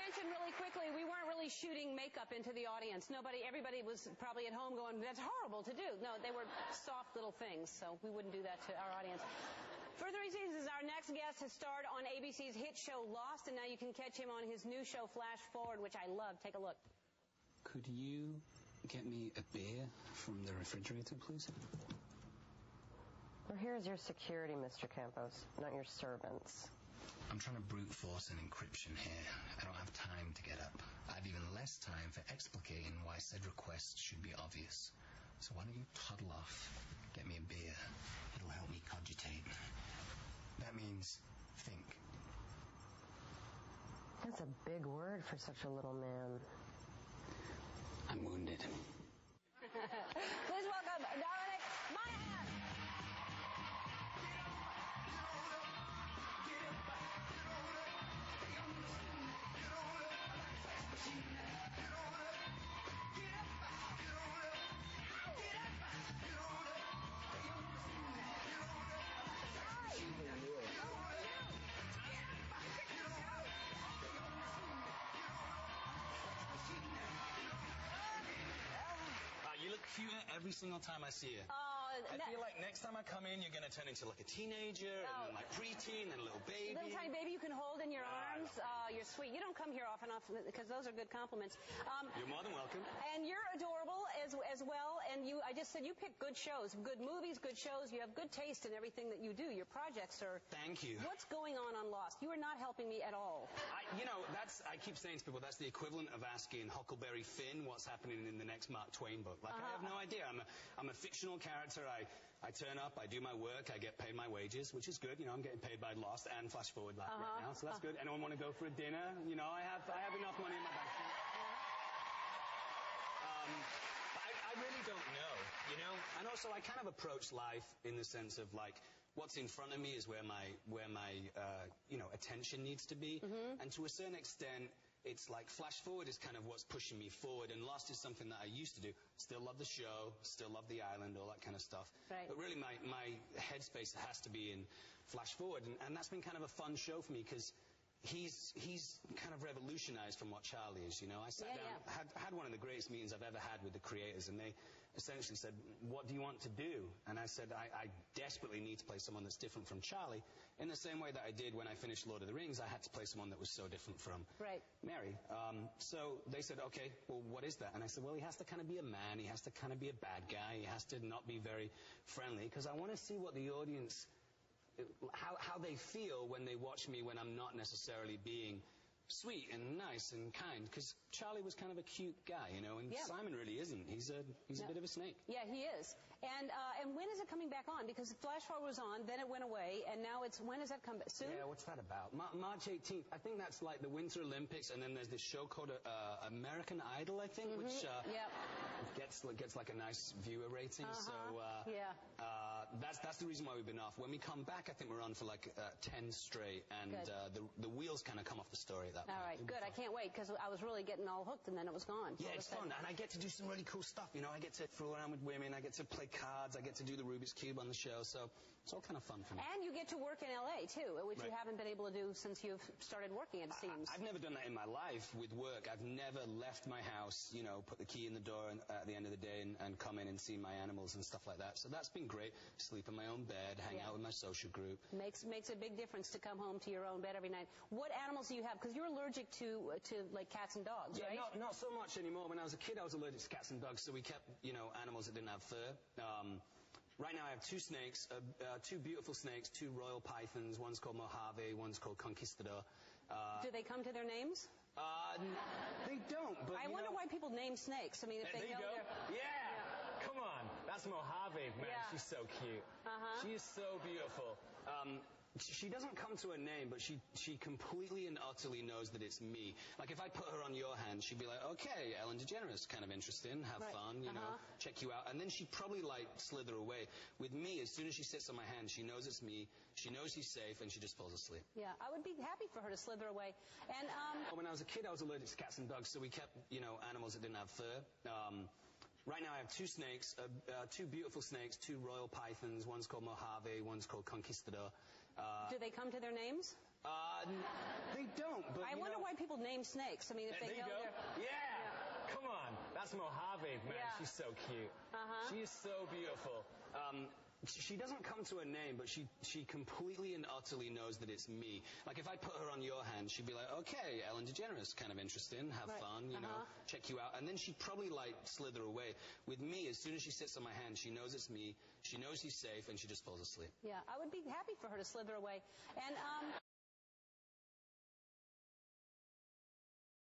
mention really quickly, we weren't really shooting makeup into the audience. Everybody was probably at home going, that's horrible to do. No, they were soft little things, so we wouldn't do that to our audience. Further reasons, our next guest has starred on ABC's hit show Lost, and now you can catch him on his new show Flash Forward, which I love. Take a look. Could you get me a beer from the refrigerator, please? Well, here's your security, Mr. Campos, not your servants. I'm trying to brute force an encryption here. I don't have time to get up. I have even less time for explicating why said request should be obvious. So why don't you toddle off, get me a beer. It'll help me cogitate. That means think. That's a big word for such a little man. I'm wounded. Please welcome Dominic, Monaghan. You look cuter every single time I see you. I feel like next time I come in, you're going to turn into like a teenager, and then like preteen, and a little baby. Little tiny baby you can hold in your arms. You're sweet. You don't come here often because those are good compliments. You're more than welcome. And you're adorable as well. And I just said you pick good shows, good movies, good shows. You have good taste in everything that you do. Your projects are... Thank you. What's going on Lost? You are not helping me at all. I keep saying to people, that's the equivalent of asking Huckleberry Finn what's happening in the next Mark Twain book. Like, I have no idea. I'm a fictional character. I turn up, I do my work, I get paid my wages, which is good. I'm getting paid by Lost and Flash Forward right now, so that's good. Anyone want to go for a dinner? I have enough money in my bank account. I really don't know, And also, I kind of approach life in the sense of, like, what's in front of me is where my attention needs to be. Mm-hmm. And to a certain extent, it's like Flash Forward is kind of what's pushing me forward, and Lost is something that I used to do. Still love the show, still love the island, all that kind of stuff. Right. But really, my headspace has to be in Flash Forward, and that's been kind of a fun show for me, because he's kind of revolutionized from what Charlie is, I sat down, had one of the greatest meetings I've ever had with the creators, and they essentially said, what do you want to do? And I said, I desperately need to play someone that's different from Charlie, in the same way that I did when I finished Lord of the Rings. I had to play someone that was so different from Mary. So they said, okay, well, what is that? And I said, well, he has to kind of be a man, he has to kind of be a bad guy, he has to not be very friendly, because I want to see what the audience... How they feel when they watch me when I'm not necessarily being sweet and nice and kind, because Charlie was kind of a cute guy, and Simon really isn't. He's a bit of a snake. Yeah, he is. And when is it coming back on? Because Flash Forward was on, then it went away, and now when does that come back? Soon? Yeah, what's that about? March 18th. I think that's like the Winter Olympics, and then there's this show called American Idol, I think, which gets like a nice viewer rating. So that's the reason why we've been off. When we come back, I think we're on for like 10 straight, and the wheels kind of come off the story at that point. All right, good. I can't wait, because I was really getting all hooked, and then it was gone. Yeah, it's fun, and I get to do some really cool stuff. I get to fool around with women, I get to play cards, I get to do the Rubik's Cube on the show, so it's all kind of fun for me. And you get to work in L.A., too, which you haven't been able to do since you've started working, it seems. I've never done that in my life with work. I've never left my house, put the key in the door at the end of the day and come in and see my animals and stuff like that. So that's been great. Sleep in my own bed, hang out with my social group. Makes a big difference to come home to your own bed every night. What animals do you have? Because you're allergic to like cats and dogs, right? Yeah, not so much anymore. When I was a kid, I was allergic to cats and dogs, so we kept, animals that didn't have fur. Right now I have two snakes, two beautiful snakes, two royal pythons. One's called Mojave, one's called Conquistador. Do they come to their names? They don't, but I wonder why people name snakes. I mean, if they know they're... Yeah! Come on, that's Mojave, man. Yeah. She's so cute. She is so beautiful. She doesn't come to her name, but she completely and utterly knows that it's me. Like, if I put her on your hand, she'd be like, okay, Ellen DeGeneres, kind of interesting, have fun, check you out. And then she'd probably, like, slither away. With me, as soon as she sits on my hand, she knows it's me, she knows she's safe, and she just falls asleep. Yeah, I would be happy for her to slither away. And, when I was a kid, I was allergic to cats and dogs, so we kept, animals that didn't have fur. Right now I have two snakes, two beautiful snakes, two royal pythons. One's called Mojave, one's called Conquistador. Do they come to their names? They don't, but I wonder why people name snakes. I mean, if they know they're... Yeah! Come on. That's Mojave, man. Yeah. She's so cute. She is so beautiful. She doesn't come to her name, but she completely and utterly knows that it's me. Like, if I put her on your hand, she'd be like, okay, Ellen DeGeneres, kind of interesting, have fun, you know, check you out. And then she'd probably, like, slither away. With me, as soon as she sits on my hand, she knows it's me, she knows he's safe, and she just falls asleep. Yeah, I would be happy for her to slither away. And,